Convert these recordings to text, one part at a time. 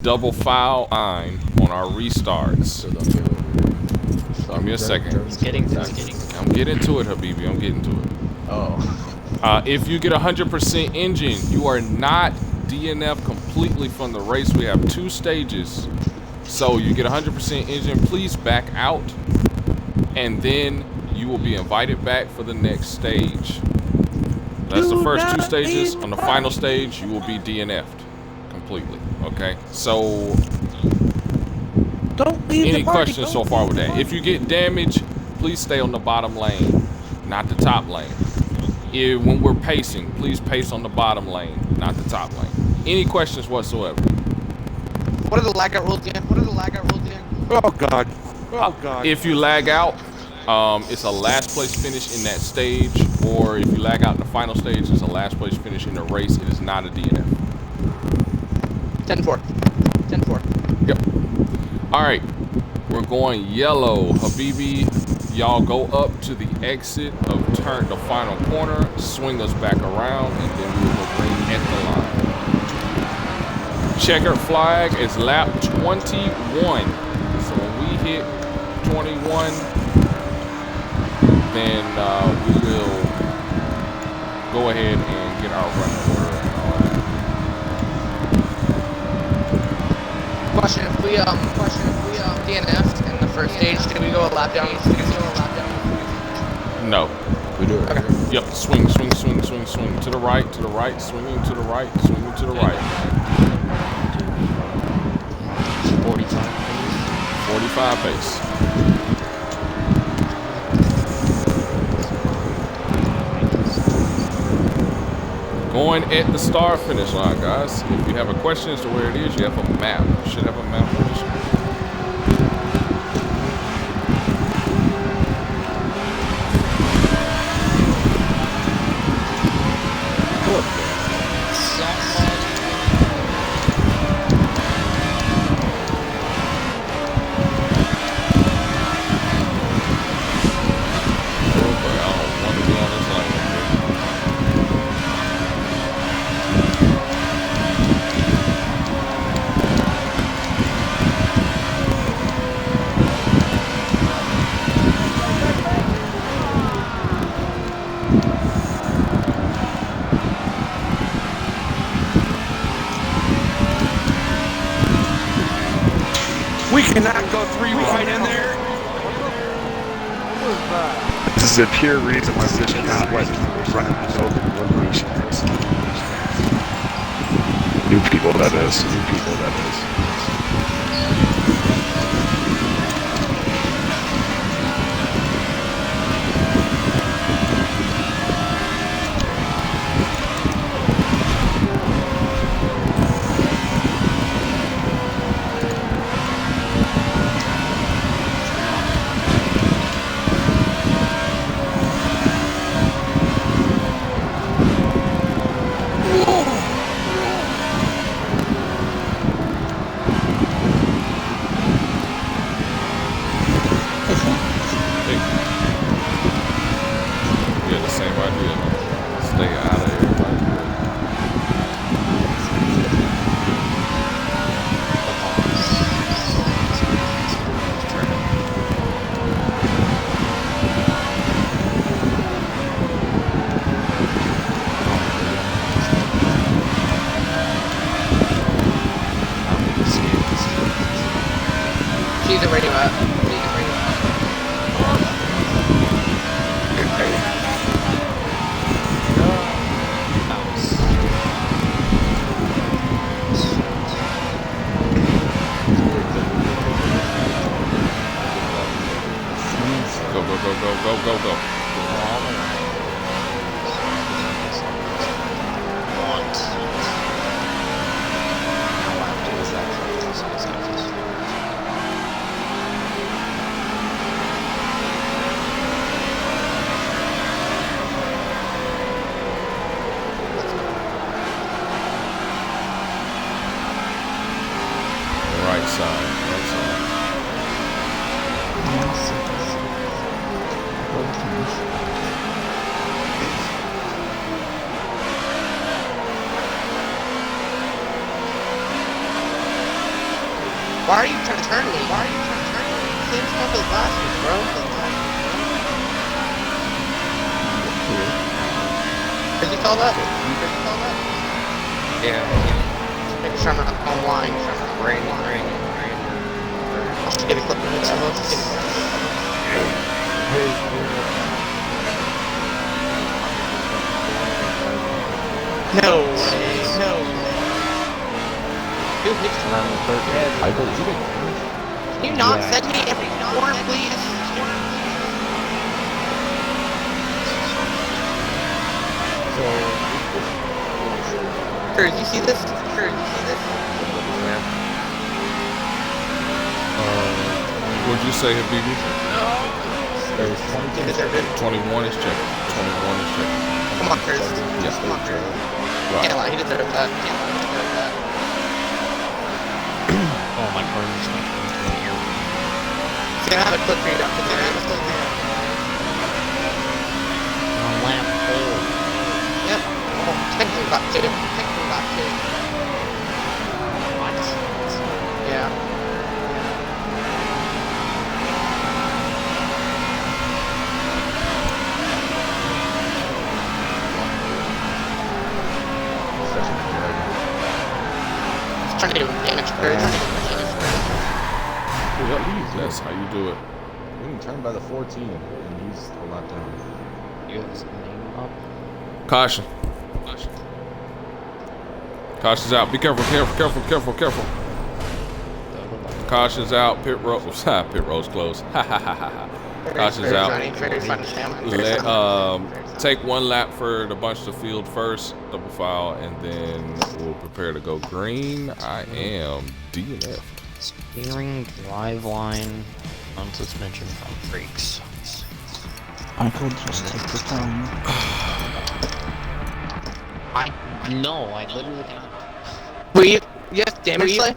double foul line on our restarts. Give me a second. I'm getting to it, Habibi. I'm getting to it. Oh. If you get 100% engine, you are not DNF completely from the race. We have 2 stages. So you get 100% engine, please back out. And then you will be invited back for the next stage. That's the first 2 stages. On the final stage, you will be DNF'd completely. Okay? So, don't leave any questions so far with that? If you get damaged, please stay on the bottom lane, not the top lane. When we're pacing, please pace on the bottom lane, not the top lane. Any questions whatsoever? What are the lag out rules again? Oh God. Oh God. If you lag out, it's a last place finish in that stage, or if you lag out in the final stage, it's a last place finish in the race. It is not a DNF. 10-4. 10-4. Yep. All right, we're going yellow. Habibi, y'all go up to the exit of the final corner, swing us back around, and then we will go green at the line. Checkered flag is lap 21. So when we hit 21, then we will go ahead and get our running order. Question: If we DNF'd in the first stage, can we go a lap down? No. We do it. Okay. Yep. Swing to the right, swinging to the right, swinging to the right. 45 pace. Going at the start finish line, guys. If you have a question as to where it is, you have a map. You should have a map on this. We cannot go 3 right in there. This is a pure reason why we should not let people run out of elimination. New people, that is. She's a radio up. Go. Right side. Why are you trying to turn me? Why are you trying to turn me? Same stuff as last week, bro. Did you call that? Yeah. Make sure I'm not online. Rain. I'll just get a clip of this. No way. Dude, I believe it. can you not send me every corner, please? Sure, you see this? What'd you say, Habibi? There's 22. 21 is checking. 21 is checking. Come on, Chris. Yes. Come on, Chris. Right. Can't lie, he deserved that. Oh, my car is not going to the air. See, I have a clip for you after this. Lamp hole. Yep. Oh, technically got two. What? Yeah. Trying to do damage first. That's how you do it. We can turn by the 14 and use a lot down. You have his name up? Caution. Caution's out. Be careful. Caution's out. Pit road's closed. Caution's out. Very funny, Sam. Take one lap for the bunch to field first, double file, and then we'll prepare to go green. I am DNF. Steering, drive line, on suspension from brakes. I could just take the time. No, I literally can't. Wait, you have damage slay?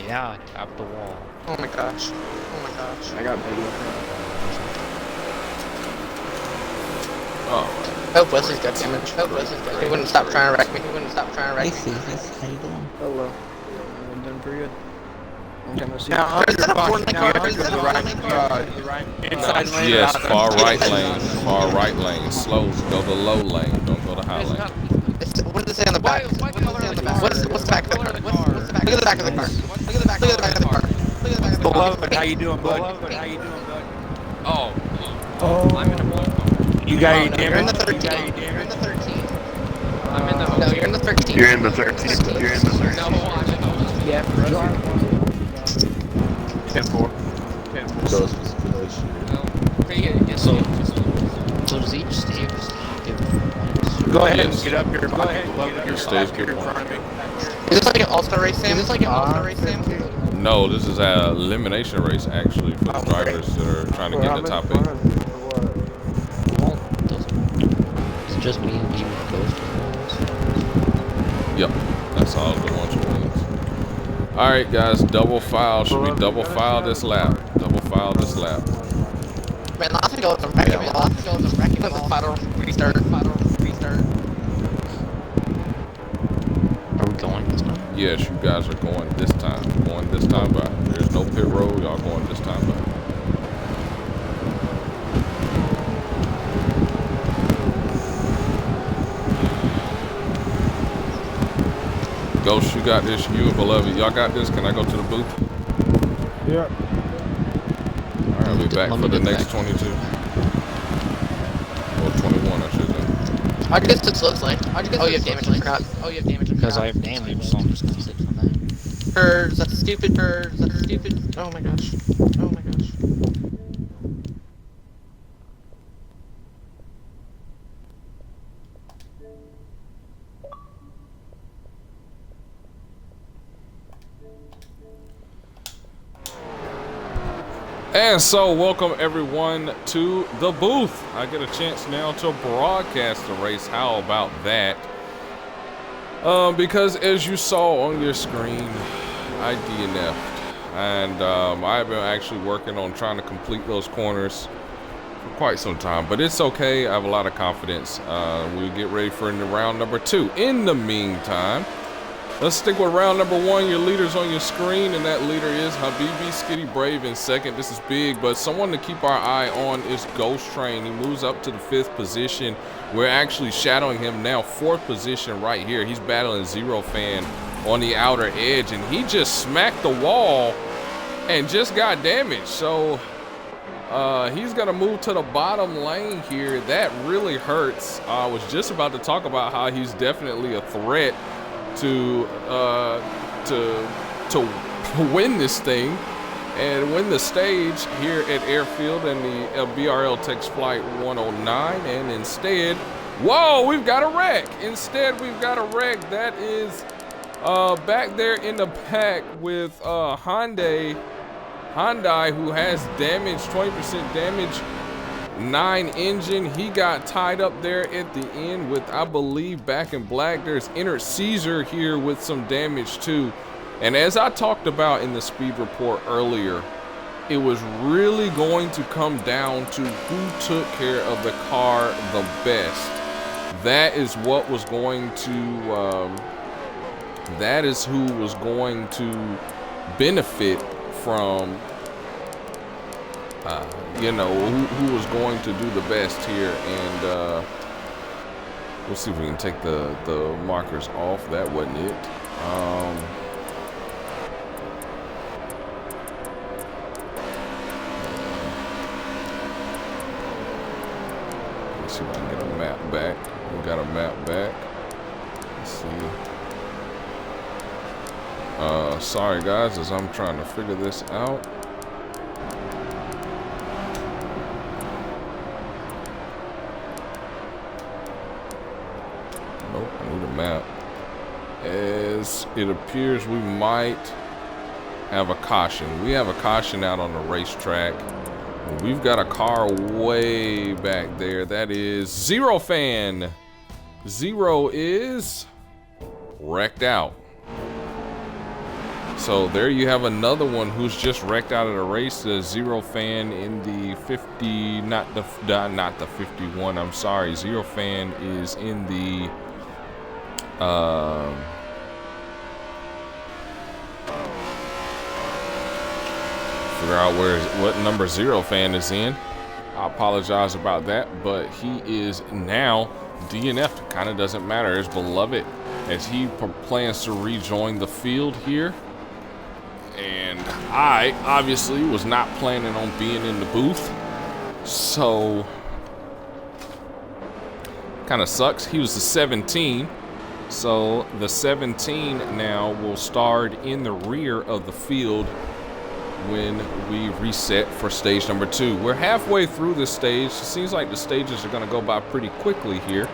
Yeah, I tapped the wall. Oh my gosh. I got big. Oh, Hope Wesley's got damage. He wouldn't stop trying to wreck me. Hey, Susie, how you doing? Hello. I'm doing pretty good. Long time no see. Now, Is that a Now, 4 lane car? Is that a 4 lane car? inside lane. yes, far right lane. Slow, go to low lane. Don't go to high lane. What does it say on the back? What's the back of the car? Look at the back of the car. Look at the back of the car. Beloved, how you doing, bud? Oh, I'm in a blue car. You got your You're in damage? the 13. I'm in the No, you're in the 13. You're in the 13. No, I'm in the Yeah, Those specifications. So does each stage give points? Go ahead Yes. and get up here. Go ahead. Your stage Get good in front point. of me. Is this like an all-star race, Sam? No, this is an elimination race actually for the drivers that are trying to get in the top 8. Well, doesn't. It's just me and you goes to walls. Yep, that's all the ones who wins. All right, guys, double file. Should we double file this lap? Double file this lap. Man, last week I was wrecking me. Restart. Are we going this time? Yes, you guys are going this time. Going this time by. There's no pit road. Y'all going this time by. Ghost, you got this. You and Beloved, y'all got this. Can I go to the booth? Yeah. All right, I'll be back for the next 22. Or 21, I should say. How'd you get to slow lane? Oh, you have damage. I forgot. Because I have damage, so I'm just gonna sit on that. That's stupid. Oh my gosh. And so, welcome everyone to the booth. I get a chance now to broadcast the race. How about that? Because as you saw on your screen, I DNF'd. And I've been actually working on trying to complete those corners for quite some time. But it's okay. I have a lot of confidence. We'll get ready for round number 2. In the meantime, Let's stick with round number 1. Your leader's on your screen, and that leader is Habibi. Skitty Brave in second. This is big, but someone to keep our eye on is Ghost Train. He moves up to the 5th position. We're actually shadowing him now, 4th position right here. He's battling Zero Fan on the outer edge, and he just smacked the wall and just got damaged. So he's gonna move to the bottom lane here. That really hurts. I was just about to talk about how he's definitely a threat to win this thing and win the stage here at Airfield, and the BRL takes flight 109, and instead, whoa, we've got a wreck. Instead, we've got a wreck. That is back there in the pack with Hyundai, who has damage, 20% damage, 9 engine. He got tied up there at the end with, I believe, Back in Black. There's Inner Caesar here with some damage too. And as I talked about in the speed report earlier, it was really going to come down to who took care of the car the best. That is what was going to, that is who was going to benefit from, you know, who was going to do the best here. And we'll see if we can take the markers off. That wasn't it. Let's see if I can get a map back. We got a map back. Let's see. Sorry guys, as I'm trying to figure this out. Nope, I need a map. As it appears, we might have a caution. We have a caution out on the racetrack. We've got a car way back there. That is Zero Fan. Zero is wrecked out. So there you have another one who's just wrecked out of the race. The Zero Fan in the 50, not the 51. I'm sorry. Zero Fan is in the figure out what number Zero Fan is in. I apologize about that, but he is now DNF. Kind of doesn't matter. It's Beloved as he plans to rejoin the field here. And I obviously was not planning on being in the booth, so kind of sucks. He was the 17, so the 17 now will start in the rear of the field when we reset for stage number 2. We're halfway through this stage. It seems like the stages are going to go by pretty quickly here.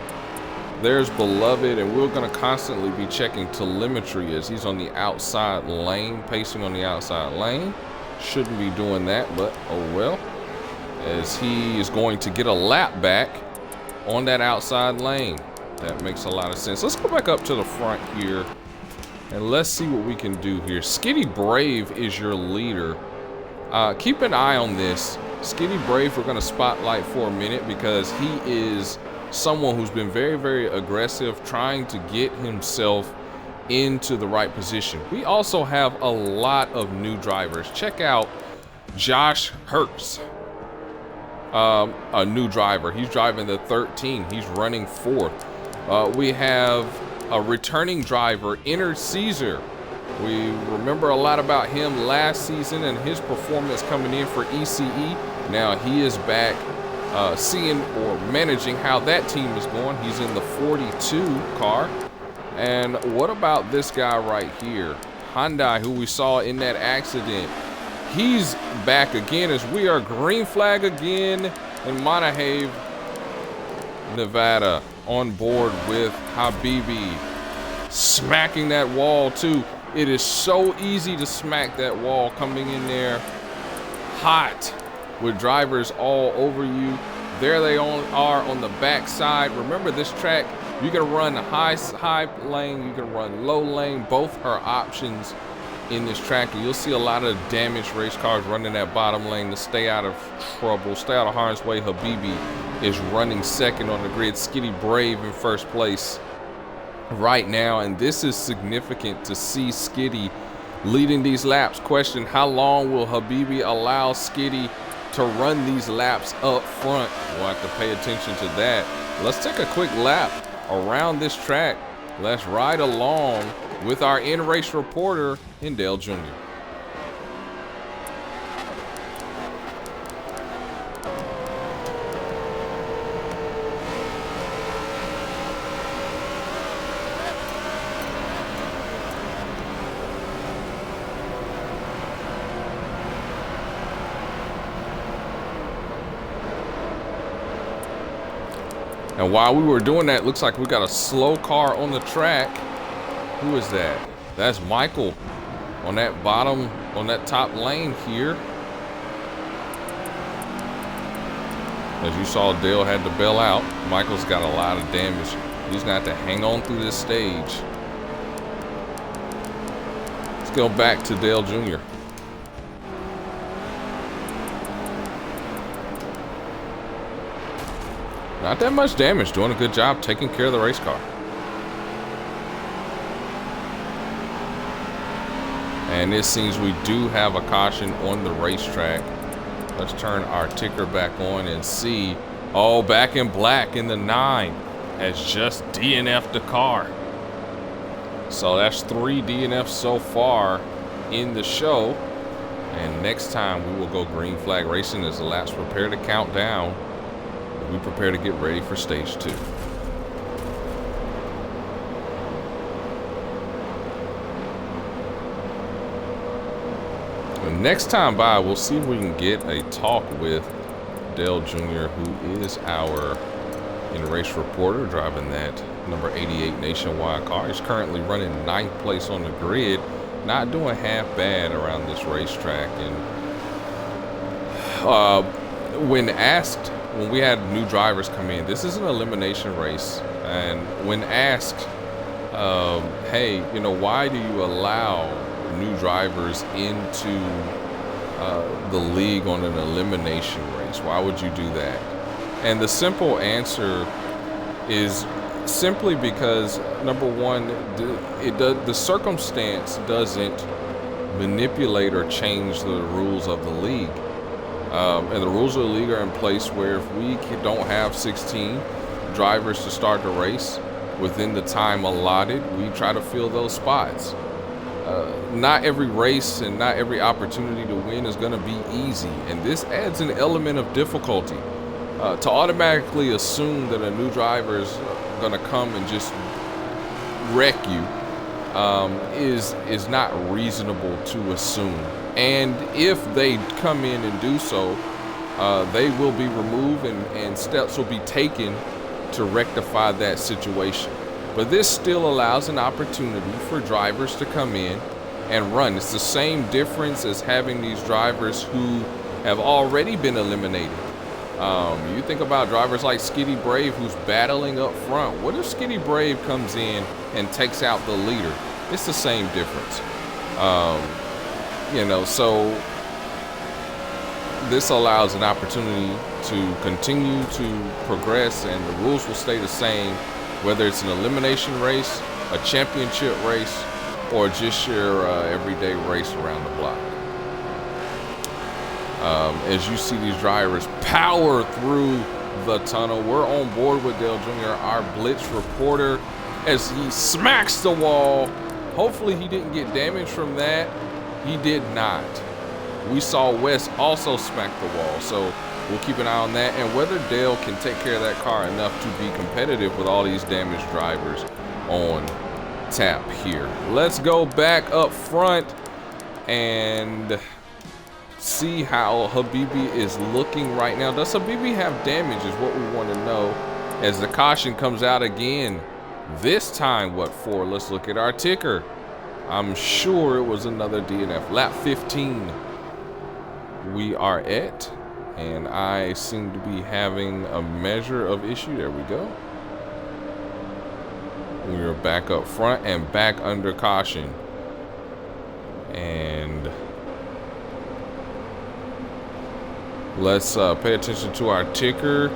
There's Beloved, and we're going to constantly be checking telemetry as he's on the outside lane, pacing on the outside lane. Shouldn't be doing that, but oh well. As he is going to get a lap back on that outside lane. That makes a lot of sense. Let's go back up to the front here, and let's see what we can do here. Skitty Brave is your leader. Keep an eye on this. Skitty Brave we're going to spotlight for a minute because he is someone who's been very, very aggressive, trying to get himself into the right position. We also have a lot of new drivers. Check out Josh Hertz, a new driver. He's driving the 13. He's running 4th. We have a returning driver, Inner Caesar. We remember a lot about him last season and his performance coming in for ECE. Now he is back seeing or managing how that team is going. He's in the 42 car. And what about this guy right here, Hyundai, who we saw in that accident? He's back again as we are green flag again in Monahave, Nevada, on board with Habibi, smacking that wall too. It is so easy to smack that wall, coming in there hot with drivers all over you. There they are on the back side. Remember, this track, you can run high lane, you can run low lane. Both are options in this track, and you'll see a lot of damaged race cars running that bottom lane to stay out of trouble, stay out of harm's way. Habibi is running second on the grid. Skitty Brave in first place. right now, and this is significant to see Skitty leading these laps. Question, how long will Habibi allow Skitty to run these laps up front? We'll have to pay attention to that. Let's take a quick lap around this track. Let's ride along with our in-race reporter in Dale Jr. And while we were doing that, looks like we got a slow car on the track. Who is that? That's Michael on that bottom, on that top lane here. As you saw, Dale had to bail out. Michael's got a lot of damage. He's gonna have to hang on through this stage. Let's go back to Dale Jr. Not that much damage, doing a good job taking care of the race car. And it seems we do have a caution on the racetrack. Let's turn our ticker back on and see. Oh, back in black in the 9 has just DNF'd the car. So that's 3 DNFs so far in the show. And next time we will go green flag racing as the laps prepare to count down. We prepare to get ready for stage 2. The next time by, we'll see if we can get a talk with Dale Jr., who is our in-race reporter, driving that number 88 Nationwide car. He's currently running 9th place on the grid, not doing half bad around this racetrack. And when asked, when we had new drivers come in, this is an elimination race, and when asked, hey, you know, why do you allow new drivers into the league on an elimination race? Why would you do that? And the simple answer is simply because, number one, the circumstance doesn't manipulate or change the rules of the league. And the rules of the league are in place where if we don't have 16 drivers to start the race within the time allotted, we try to fill those spots. Not every race and not every opportunity to win is going to be easy, and this adds an element of difficulty. To automatically assume that a new driver is going to come and just wreck you is not reasonable to assume. And if they come in and do so, they will be removed and steps will be taken to rectify that situation. But this still allows an opportunity for drivers to come in and run. It's the same difference as having these drivers who have already been eliminated. You think about drivers like Skitty Brave, who's battling up front. What if Skitty Brave comes in and takes out the leader? It's the same difference. You know, so this allows an opportunity to continue to progress, and the rules will stay the same, whether it's an elimination race, a championship race, or just your everyday race around the block. As you see these drivers power through the tunnel, we're on board with Dale Jr., our blitz reporter, as he smacks the wall. Hopefully he didn't get damage from that. He did not. We saw Wes also smack the wall, so we'll keep an eye on that, and whether Dale can take care of that car enough to be competitive with all these damaged drivers on tap here. Let's go back up front and see how Habibi is looking right now. Does Habibi have damage is what we want to know, as the caution comes out again. This time, what for? Let's look at our ticker. I'm sure it was another DNF. Lap 15 we are at, and I seem to be having a measure of issue. There we go. We are back up front and back under caution. And let's pay attention to our ticker.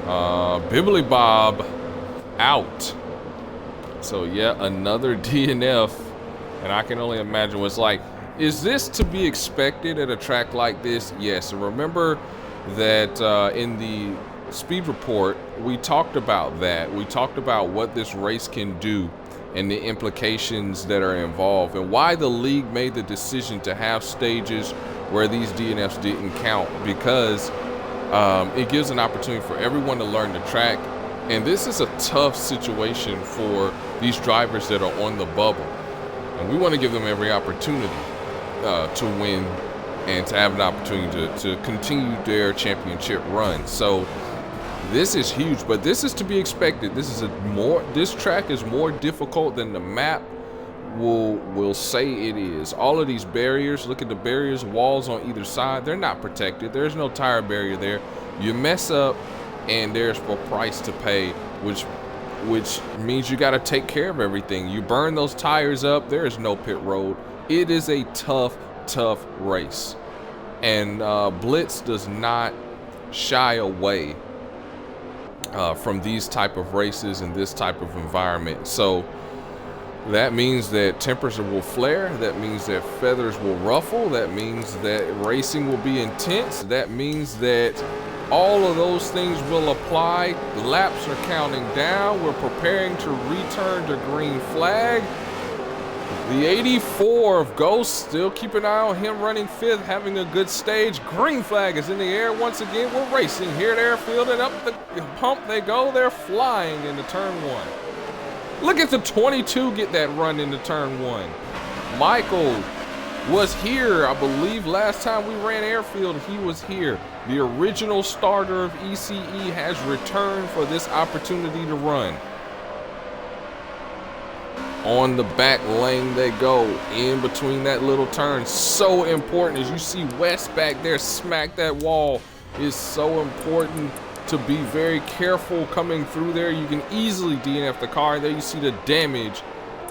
Bibbly Bob out. So yeah, another DNF, and I can only imagine what's like. Is this to be expected at a track like this? Yes. And remember that in the speed report, we talked about that. We talked about what this race can do and the implications that are involved, and why the league made the decision to have stages where these DNFs didn't count, because it gives an opportunity for everyone to learn the track. And this is a tough situation for these drivers that are on the bubble, and we want to give them every opportunity to win and to have an opportunity to continue their championship run. So this is huge, but this is to be expected. This track is more difficult than the map will say it is. All of these barriers, look at the barriers, walls on either side, they're not protected. There's no tire barrier there. You mess up and there's a price to pay, which means you got to take care of everything. You burn those tires up, there is no pit road. It is a tough race, and Blitz does not shy away from these type of races and this type of environment. So that means that tempers will flare, that means that feathers will ruffle, that means that racing will be intense, that means that all of those things will apply. The laps are counting down. We're preparing to return to green flag. The 84 of Ghost, still keep an eye on him running 5th, having a good stage. Green flag is in the air once again. We're racing here at Airfield, and up the pump they go. They're flying into turn 1. Look at the 22 get that run into turn 1. Michael was here, I believe, last time we ran Airfield, he was here. The original starter of ECE has returned for this opportunity to run. On the back lane they go, in between that little turn. So important, as you see West back there smack that wall. Is so important to be very careful coming through there. You can easily DNF the car. There you see the damage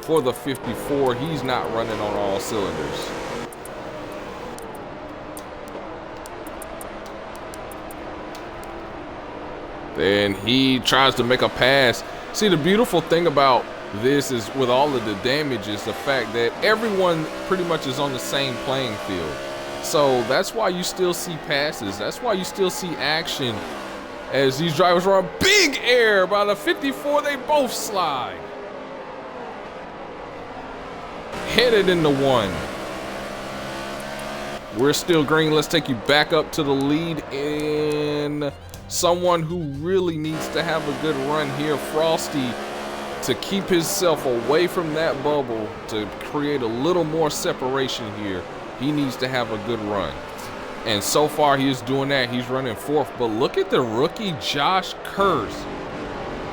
for the 54. He's not running on all cylinders. Then he tries to make a pass. See, the beautiful thing about this is, with all of the damage, is the fact that everyone pretty much is on the same playing field. So that's why you still see passes. That's why you still see action as these drivers run big air by the 54. They both slide. Headed into 1. We're still green. Let's take you back up to the lead in someone who really needs to have a good run here. Frosty, to keep himself away from that bubble, to create a little more separation here, he needs to have a good run. And so far he is doing that. He's running 4th. But look at the rookie Josh Kurz.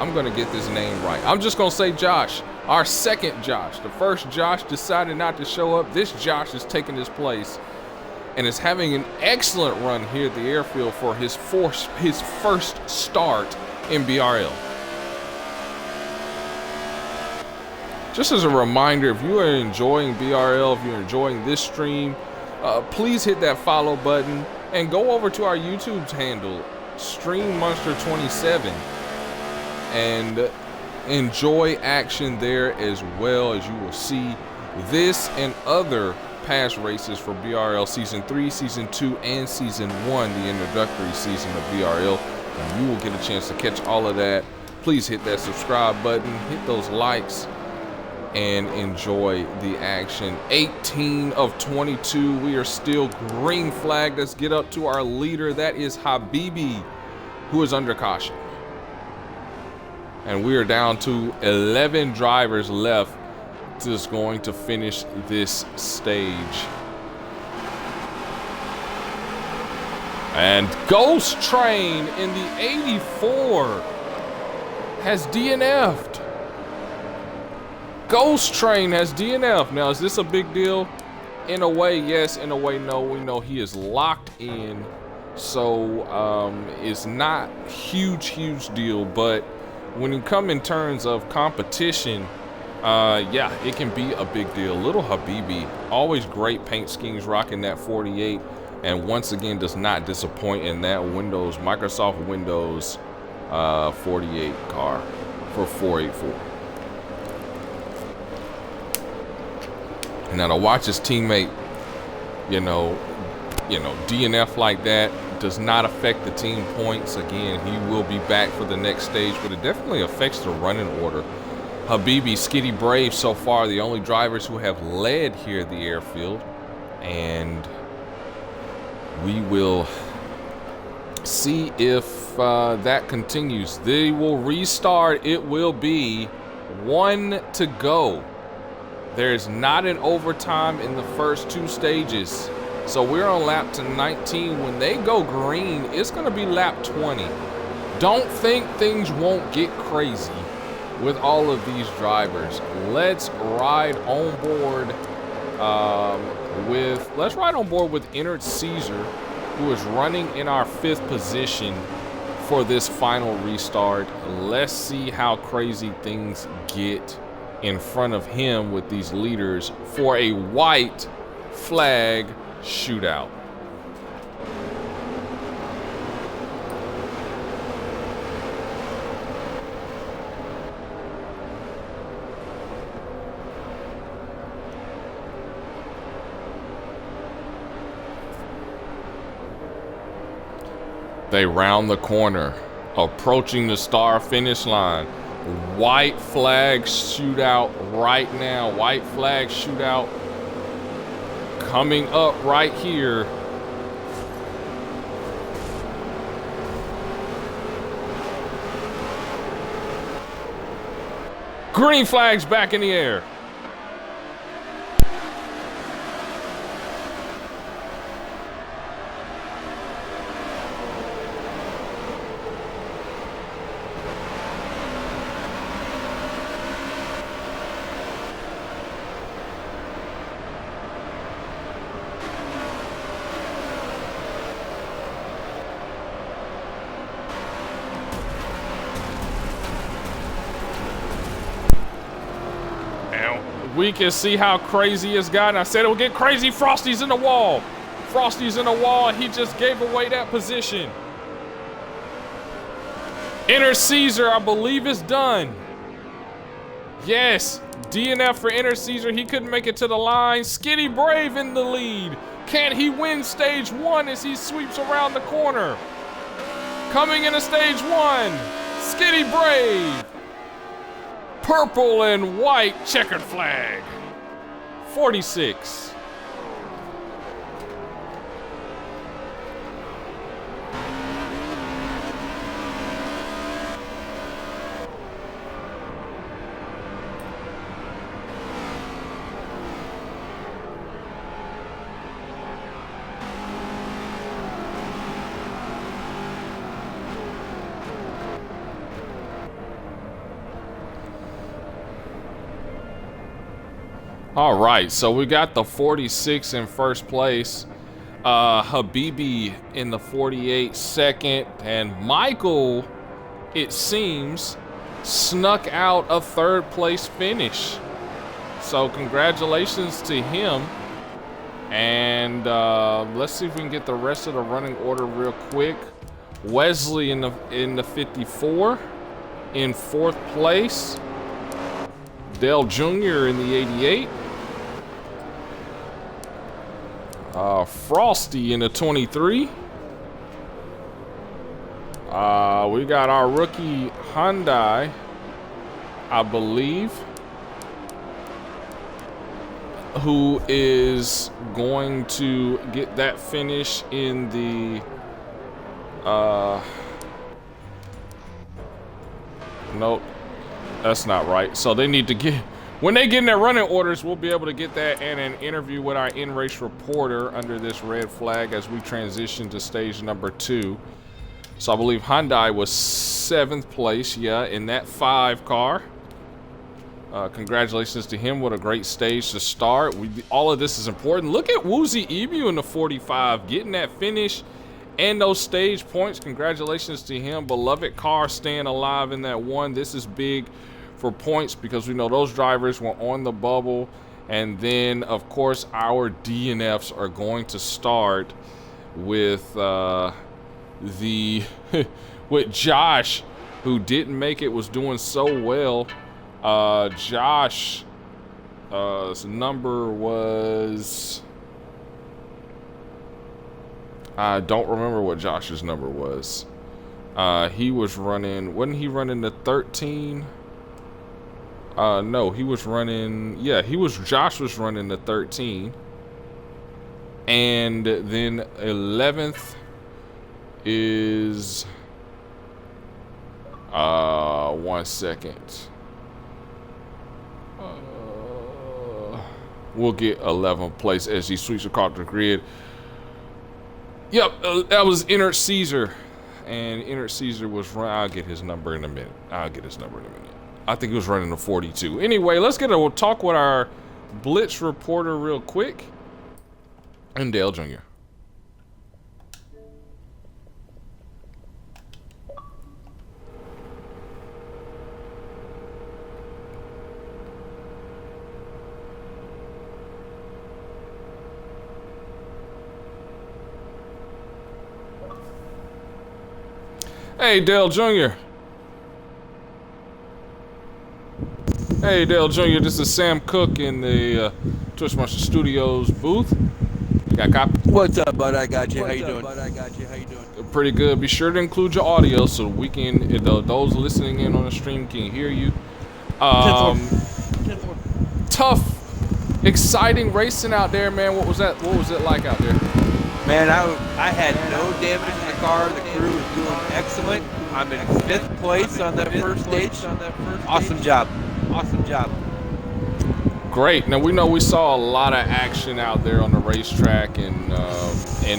I'm going to get this name right. I'm just going to say Josh. Our second Josh. The first Josh decided not to show up. This Josh is taking his place and is having an excellent run here at the Airfield for his first start in BRL. Just as a reminder, if you are enjoying BRL, if you're enjoying this stream, please hit that follow button and go over to our YouTube handle, Stream Monster27, and enjoy action there, as well as you will see this and other past races for BRL Season 3, Season 2, and Season 1, the introductory season of BRL. And you will get a chance to catch all of that. Please hit that subscribe button, hit those likes, and enjoy the action. 18 of 22. We are still green flag. Let's get up to our leader. That is Habibi, who is under caution. And we are down to 11 drivers left, just going to finish this stage. And Ghost Train in the 84 has DNF'd. Ghost Train has DNF. Now, is this a big deal? In a way, yes. In a way, no. We know he is locked in, so it's not huge deal. But when you come in terms of competition, yeah, it can be a big deal. Little Habibi, always great paint schemes, rocking that 48, and once again does not disappoint in that Microsoft Windows 48 car for 484. Now to watch his teammate, you know, DNF like that does not affect the team points. Again, he will be back for the next stage, but it definitely affects the running order. Habibi, Skitty, Brave, so far the only drivers who have led here at the airfield, and we will see if that continues. They will restart. It will be 1 to go. There's not an overtime in the first 2 stages. So we're on lap to 19. When they go green, it's gonna be lap 20. Don't think things won't get crazy with all of these drivers. Let's ride on board with Ennard Caesar, who is running in our 5th position for this final restart. Let's see how crazy things get in front of him with these leaders for a white flag shootout. They round the corner, approaching the star finish line. White flag shootout right now. White flag shootout coming up right here. Green flag's back in the air. We can see how crazy it's gotten. I said it will get crazy. Frosty's in the wall. Frosty's in the wall. He just gave away that position. Ennard Caesar, I believe, is done. Yes, DNF for Ennard Caesar. He couldn't make it to the line. Skitty Brave in the lead. Can he win stage 1 as he sweeps around the corner? Coming into stage 1, Skitty Brave. Purple and white checkered flag. 46. All right, so we got the 46 in first place, Habibi in the 48 second, and Michael, it seems, snuck out a 3rd place finish. So congratulations to him. And let's see if we can get the rest of the running order real quick. Wesley in the 54 in 4th place. Dale Jr. in the 88. Frosty in the 23. We got our rookie Hyundai, I believe, who is going to get that finish in the nope, that's not right. So they need to get, when they get in their running orders, we'll be able to get that and an interview with our in-race reporter under this red flag as we transition to stage number 2. So I believe Hyundai was 7th place, yeah, in that 5 car. Congratulations to him. What a great stage to start. All of this is important. Look at Woozy Emu in the 45, getting that finish and those stage points. Congratulations to him. Beloved car staying alive in that 1. This is big for points because we know those drivers were on the bubble. And then, of course, our DNFs are going to start with with Josh, who didn't make it, was doing so well. Josh His number was... I don't remember what Josh's number was. He was running... Wasn't he running the 13? No, he was running... Yeah, Josh was running the 13. And then 11th is... 1 second. We'll get 11th place as he sweeps across the grid. Yep, that was Innert Caesar. And Innert Caesar was run. I'll get his number in a minute. I think he was running a 42. Anyway, we'll talk with our Blitz reporter real quick. And Dale Jr. Hey, Dale Jr. Hey, Dale Jr. This is Sam Cook in the Twitch Monster Studios booth. You got a copy? What's up, bud? I got you. How you doing? Pretty good. Be sure to include your audio so we can, those listening in on the stream can hear you. Tough, exciting racing out there, man. What was it like out there? Man, I had no damage in the car. The crew was doing excellent. I'm in 5th place on that first stage. Awesome job. Great. Now we saw a lot of action out there on the racetrack and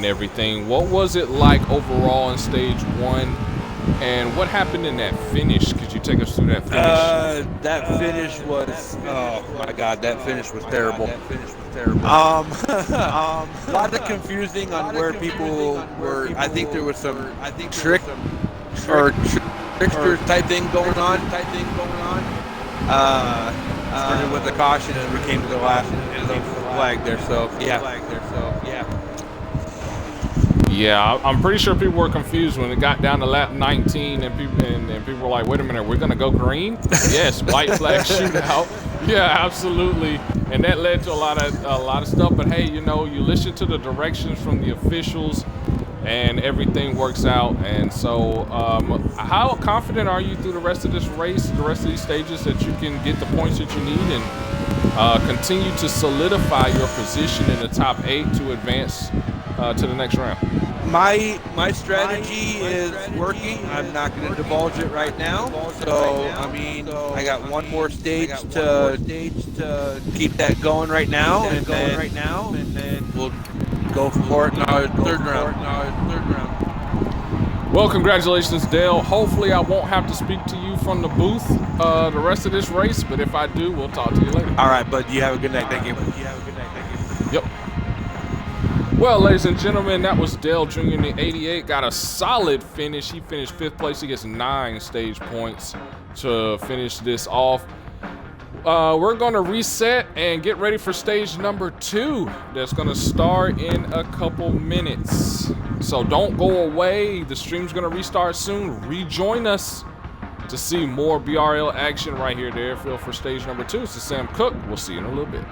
everything. What was it like overall in stage 1? And what happened in that finish? Could you take us through that finish? That finish was, oh my God, that finish was terrible. A lot of confusing on where people were. I think there was some trickster type thing going on. Started with the caution and we came to the last flag there. So yeah. Yeah, I'm pretty sure people were confused when it got down to lap 19 and people were like, wait a minute, we're gonna go green? Yes, white flag shootout. Yeah, absolutely. And that led to a lot of stuff. But hey, you listen to the directions from the officials and everything works out. And so how confident are you through the rest of this race, the rest of these stages, that you can get the points that you need and continue to solidify your position in the top 8 to advance to the next round? My strategy is working. I'm not going to divulge it right now. So I mean, I got one more stage to keep that going right now, and then we'll go for it in our third round. Well, congratulations, Dale. Hopefully, I won't have to speak to you from the booth the rest of this race, but if I do, we'll talk to you later. All right, bud. You have a good night. Thank you. Yep. Well, ladies and gentlemen, that was Dale Jr. in the 88. Got a solid finish. He finished 5th place. He gets 9 stage points to finish this off. We're going to reset and get ready for stage number 2. That's going to start in a couple minutes. So don't go away. The stream's going to restart soon. Rejoin us to see more BRL action right here at the Airfield for stage number 2. This is Sam Cook. We'll see you in a little bit.